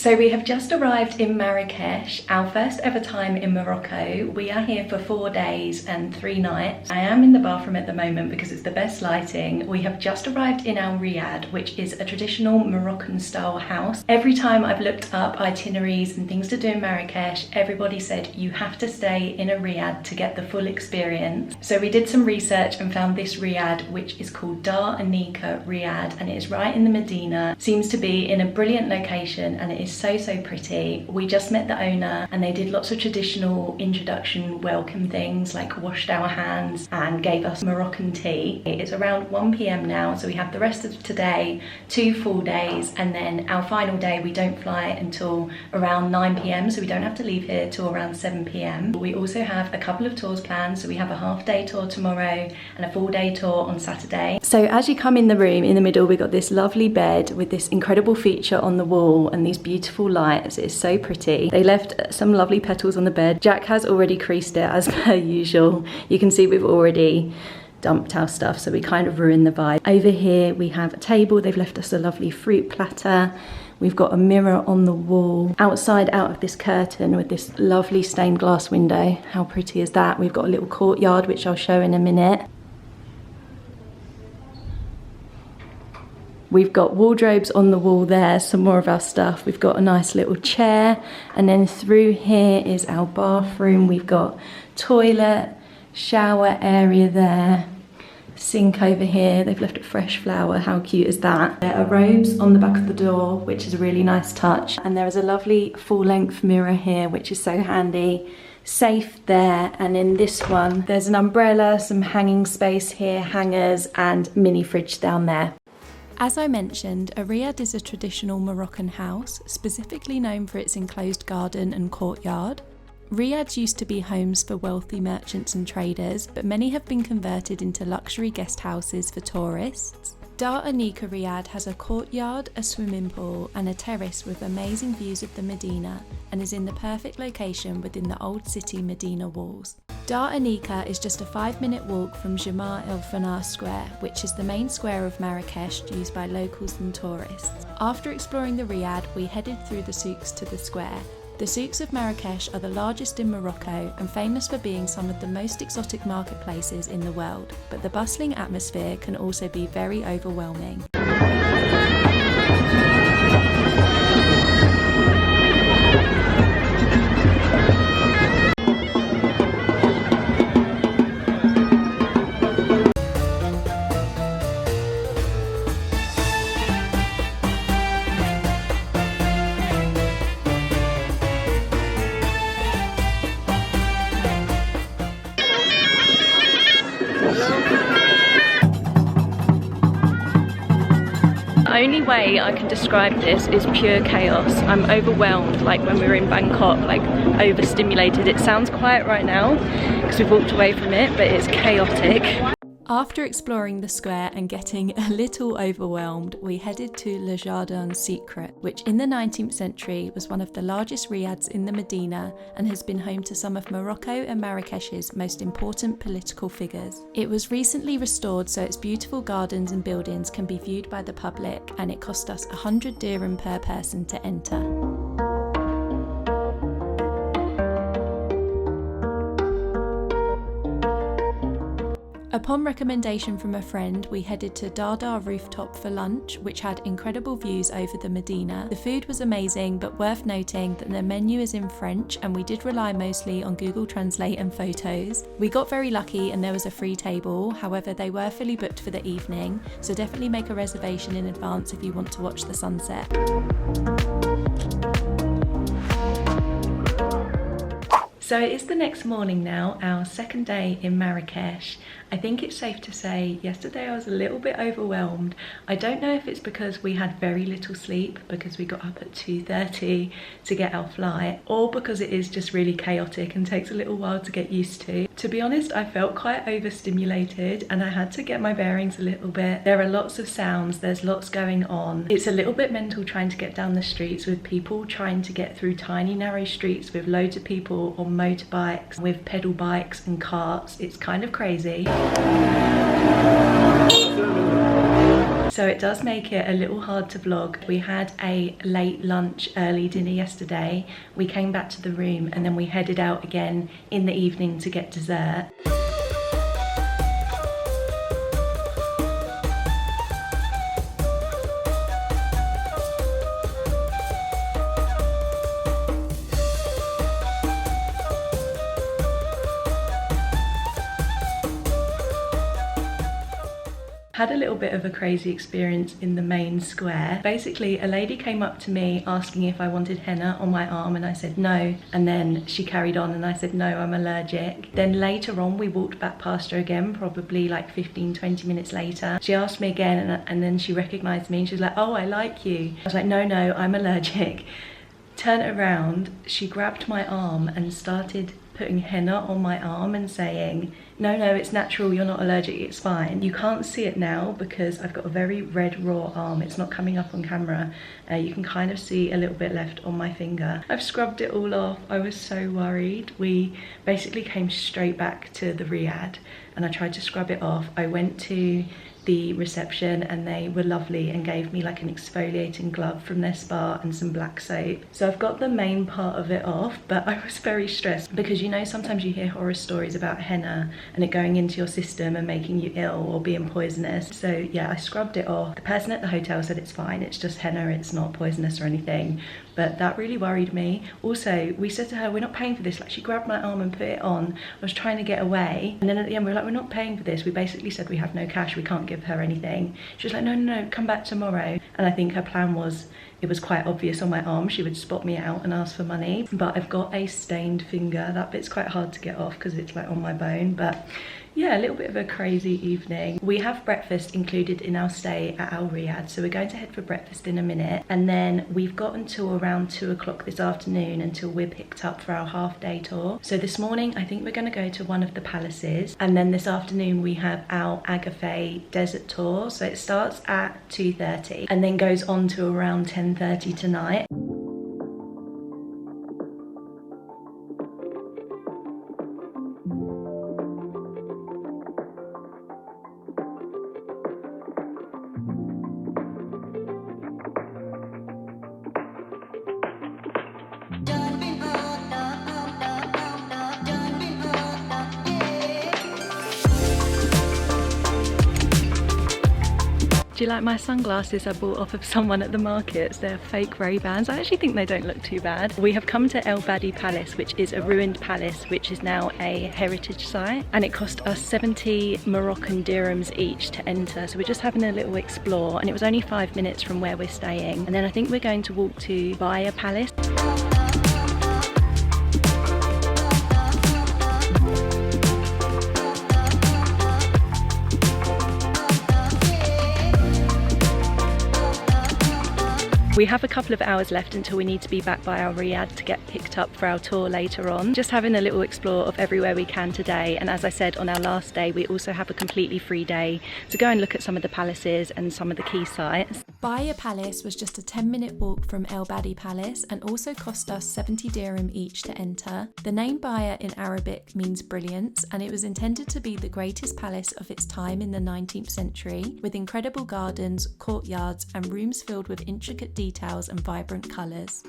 So we have just arrived in Marrakesh, our first ever time in Morocco. We are here for 4 days and 3 nights. I am in the bathroom at the moment because it's the best lighting. We have just arrived in El Riad, which is a traditional Moroccan style house. Every time I've looked up itineraries and things to do in Marrakesh, everybody said you have to stay in a riad to get the full experience. So we did some research and found this riad, which is called Dar Anika Riad, and it is right in the Medina. Seems to be in a brilliant location, and it is so pretty. We just met the owner and they did lots of traditional introduction welcome things, like washed our hands and gave us Moroccan tea. It's around 1 p.m. now, so we have the rest of today, 2 full days, and then our final day we don't fly until around 9 p.m, so we don't have to leave here till around 7 p.m. We also have a couple of tours planned, so we have a half-day tour tomorrow and a full-day tour on Saturday. So as you come in the room, in the middle we got this lovely bed with this incredible feature on the wall and these beautiful lights. It's so pretty. They left some lovely petals on the bed. Jack has already creased it as per usual. You can see we've already dumped our stuff, so we kind of ruined the vibe. Over here we have a table. They've left us a lovely fruit platter. We've got a mirror on the wall. Outside, out of this curtain with this lovely stained glass window. How pretty is that? We've got a little courtyard, which I'll show in a minute. We've got wardrobes on the wall there, some more of our stuff. We've got a nice little chair, and then through here is our bathroom. We've got toilet, shower area there, sink over here. They've left a fresh flower. How cute is that? There are robes on the back of the door, which is a really nice touch. And there is a lovely full-length mirror here, which is so handy. Safe there, and in this one, there's an umbrella, some hanging space here, hangers, and mini fridge down there. As I mentioned, a riad is a traditional Moroccan house, specifically known for its enclosed garden and courtyard. Riads used to be homes for wealthy merchants and traders, but many have been converted into luxury guest houses for tourists. Dar Anika Riad has a courtyard, a swimming pool and a terrace with amazing views of the Medina, and is in the perfect location within the old city Medina walls. Dar Anika is just a 5-minute walk from Jemaa el-Fnaa Square, which is the main square of Marrakesh used by locals and tourists. After exploring the riad, we headed through the souks to the square. The Souks of Marrakesh are the largest in Morocco and famous for being some of the most exotic marketplaces in the world, but the bustling atmosphere can also be very overwhelming. The only way I can describe this is pure chaos. I'm overwhelmed, like when we were in Bangkok, like overstimulated. It sounds quiet right now because we've walked away from it, but it's chaotic. After exploring the square and getting a little overwhelmed, we headed to le Jardin Secret, which in the 19th century was one of the largest riads in the Medina and has been home to some of Morocco and Marrakesh's most important political figures. It was recently restored, so its beautiful gardens and buildings can be viewed by the public, and it cost us 100 dirham per person to enter. Upon recommendation from a friend, we headed to Dardar Rooftop for lunch, which had incredible views over the Medina. The food was amazing, but worth noting that the menu is in French and we did rely mostly on Google Translate and photos. We got very lucky and there was a free table, however they were fully booked for the evening, so definitely make a reservation in advance if you want to watch the sunset. So it is the next morning now, our second day in Marrakesh. I think it's safe to say yesterday I was a little bit overwhelmed. I don't know if it's because we had very little sleep because we got up at 2:30 to get our flight, or because it is just really chaotic and takes a little while to get used to. To be honest, I felt quite overstimulated and I had to get my bearings a little bit. There are lots of sounds, there's lots going on. It's a little bit mental trying to get down the streets with people trying to get through tiny narrow streets with loads of people on motorbikes, with pedal bikes and carts. It's kind of crazy. So it does make it a little hard to vlog. We had a late lunch, early dinner yesterday. We came back to the room and then we headed out again in the evening to get dessert. Had a little bit of a crazy experience in the main square. Basically, a lady came up to me asking if I wanted henna on my arm and I said no. And then she carried on and I said no, I'm allergic. Then later on, we walked back past her again, probably like 15-20 minutes later. She asked me again and then she recognized me and she was like, oh, I like you. I was like, no, I'm allergic. Turn it around, she grabbed my arm and started putting henna on my arm and saying, no, it's natural, you're not allergic, it's fine. You can't see it now because I've got a very red raw arm. It's not coming up on camera. You can kind of see a little bit left on my finger. I've scrubbed it all off. I was so worried. We basically came straight back to the Riad and I tried to scrub it off. I went to the reception and they were lovely and gave me like an exfoliating glove from their spa and some black soap. So I've got the main part of it off, but I was very stressed because, you know, sometimes you hear horror stories about henna and it going into your system and making you ill or being poisonous. So yeah, I scrubbed it off. The person at the hotel said it's fine, it's just henna, it's not poisonous or anything. But that really worried me. Also, we said to her, we're not paying for this. Like, she grabbed my arm and put it on. I was trying to get away. And then at the end, we were like, we're not paying for this. We basically said we have no cash. We can't give her anything. She was like, no, come back tomorrow. And I think her plan was, it was quite obvious on my arm. She would spot me out and ask for money. But I've got a stained finger. That bit's quite hard to get off because it's like on my bone. But yeah, a little bit of a crazy evening. We have breakfast included in our stay at Al Riyadh, so we're going to head for breakfast in a minute, and then we've got until around 2 o'clock this afternoon until we're picked up for our half-day tour. So this morning I think we're going to go to one of the palaces, and then this afternoon we have our Agafay Desert tour. So it starts at 2:30 and then goes on to around 10:30 tonight. Do you like my sunglasses I bought off of someone at the markets? They're fake Ray-Bans. I actually think they don't look too bad. We have come to El Badi Palace, which is a ruined palace, which is now a heritage site. And it cost us 70 Moroccan dirhams each to enter. So we're just having a little explore, and it was only 5 minutes from where we're staying. And then I think we're going to walk to Bahia Palace. We have a couple of hours left until we need to be back by our Riyadh to get picked up for our tour later on. Just having a little explore of everywhere we can today, and as I said on our last day, we also have a completely free day to go and look at some of the palaces and some of the key sites. Bahia Palace was just a 10-minute walk from El Badi Palace and also cost us 70 dirham each to enter. The name Bahia in Arabic means brilliance, and it was intended to be the greatest palace of its time in the 19th century, with incredible gardens, courtyards and rooms filled with intricate details and vibrant colours.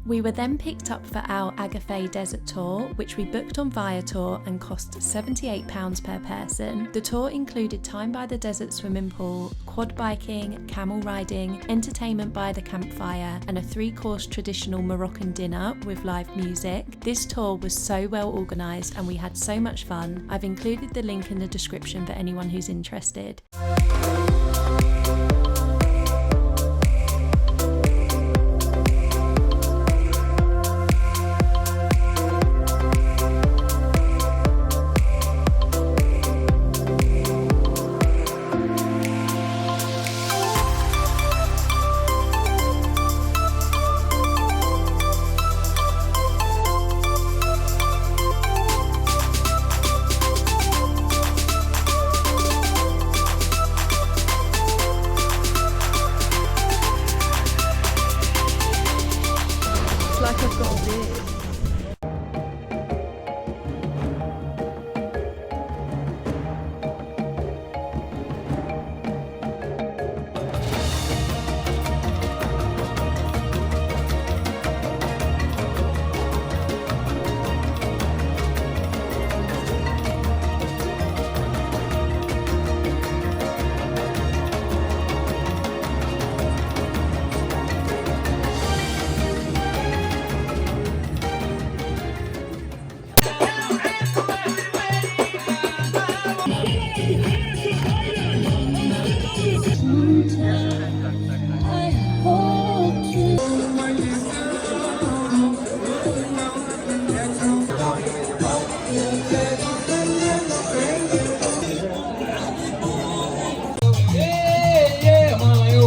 We were then picked up for our Agafay Desert tour, which we booked on Viator and cost £78 per person. The tour included time by the desert swimming pool, quad biking, camel riding, entertainment by the campfire, and a 3-course traditional Moroccan dinner with live music. This tour was so well organised and we had so much fun. I've included the link in the description for anyone who's interested.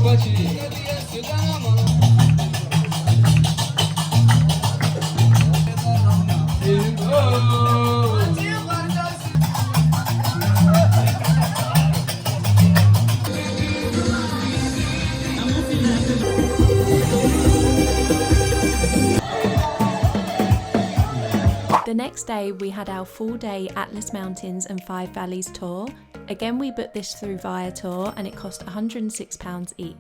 The next day we had our full day Atlas Mountains and 5 Valleys tour. Again we booked this through Viator and it cost £106 each.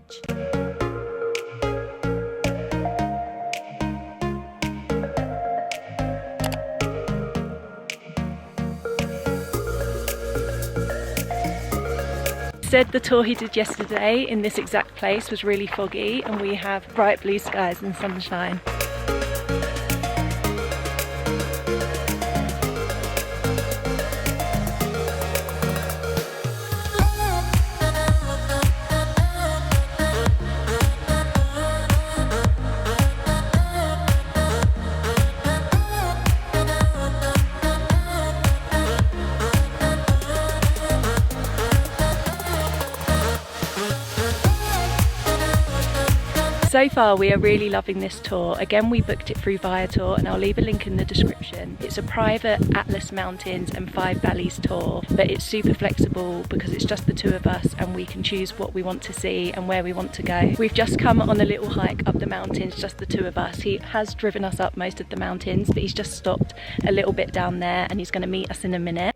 Said the tour he did yesterday in this exact place was really foggy and we have bright blue skies and sunshine. So far we are really loving this tour. Again we booked it through Viator and I'll leave a link in the description. It's a private Atlas Mountains and 5 Valleys tour, but it's super flexible because it's just the two of us and we can choose what we want to see and where we want to go. We've just come on a little hike up the mountains, just the two of us. He has driven us up most of the mountains, but he's just stopped a little bit down there and he's going to meet us in a minute.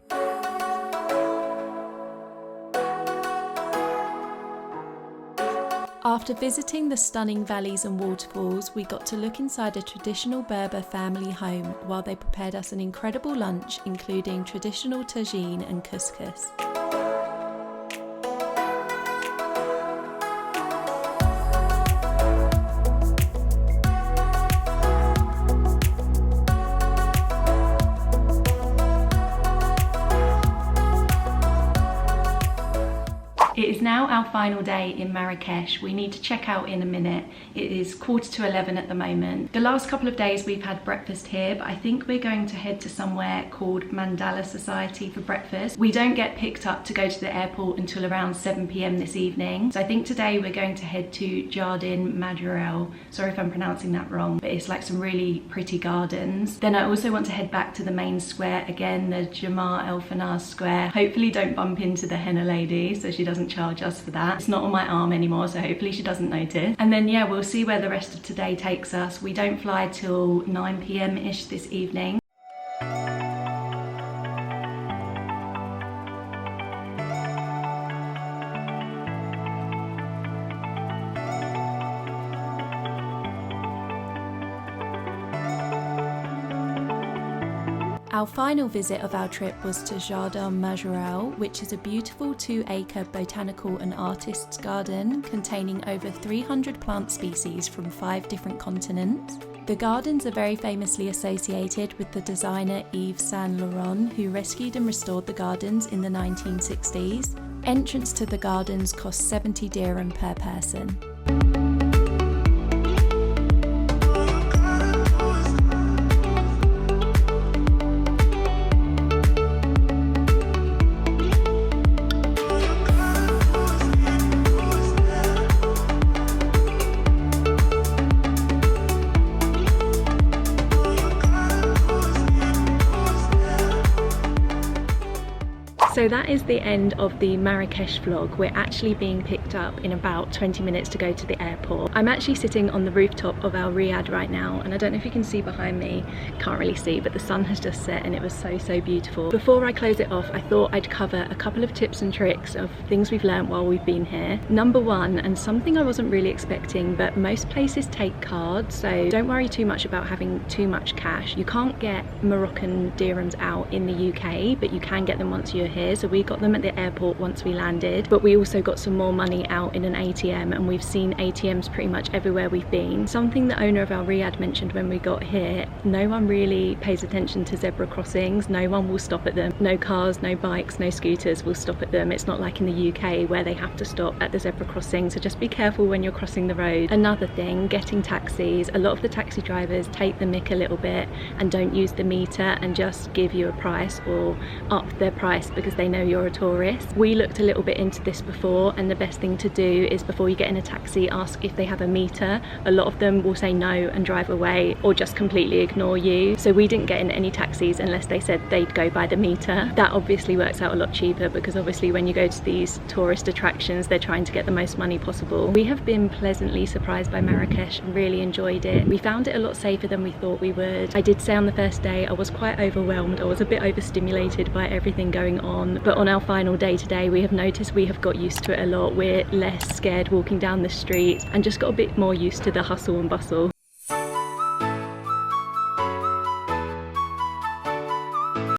After visiting the stunning valleys and waterfalls, we got to look inside a traditional Berber family home while they prepared us an incredible lunch including traditional tagine and couscous. It is now our final day in Marrakesh. We need to check out in a minute. It is 11:15 at the moment. The last couple of days we've had breakfast here, but I think we're going to head to somewhere called Mandala Society for breakfast. We don't get picked up to go to the airport until around 7 p.m. this evening. So I think today we're going to head to Jardin Majorelle. Sorry if I'm pronouncing that wrong, but it's like some really pretty gardens. Then I also want to head back to the main square again, the Jemaa el-Fnaa square. Hopefully don't bump into the henna lady so she doesn't charge us for that. It's not on my arm anymore, so hopefully she doesn't notice. And then yeah, we'll see where the rest of today takes us. We don't fly till 9 p.m. ish this evening. Our final visit of our trip was to Jardin Majorelle, which is a beautiful 2-acre botanical and artists garden containing over 300 plant species from 5 different continents. The gardens are very famously associated with the designer Yves Saint Laurent, who rescued and restored the gardens in the 1960s. Entrance to the gardens costs 70 dirham per person. So that is the end of the Marrakesh vlog. We're actually being picked up in about 20 minutes to go to the airport. I'm actually sitting on the rooftop of our Riad right now, and I don't know if you can see behind me, can't really see, but the sun has just set and it was so beautiful. Before I close it off, I thought I'd cover a couple of tips and tricks of things we've learned while we've been here. Number one, and something I wasn't really expecting, but most places take cards, so don't worry too much about having too much cash. You can't get Moroccan dirhams out in the UK, but you can get them once you're here. So we got them at the airport once we landed, but we also got some more money out in an ATM, and we've seen ATMs pretty much everywhere we've been. Something the owner of our Riad mentioned when we got here, no one really pays attention to zebra crossings. No one will stop at them. No cars, no bikes, no scooters will stop at them. It's not like in the UK where they have to stop at the zebra crossing, so just be careful when you're crossing the road. Another thing, getting taxis. A lot of the taxi drivers take the mick a little bit and don't use the meter and just give you a price or up their price because they know you're a tourist. We looked a little bit into this before, and the best thing to do is before you get in a taxi, ask if they have a meter. A lot of them will say no and drive away, or just completely ignore you. So we didn't get in any taxis unless they said they'd go by the meter. That obviously works out a lot cheaper, because obviously when you go to these tourist attractions, they're trying to get the most money possible. We have been pleasantly surprised by Marrakesh and really enjoyed it. We found it a lot safer than we thought we would. I did say on the first day I was quite overwhelmed. I was a bit overstimulated by everything going on, but on our final day today, we have noticed we have got used to it a lot. We're less scared walking down the street and just got a bit more used to the hustle and bustle.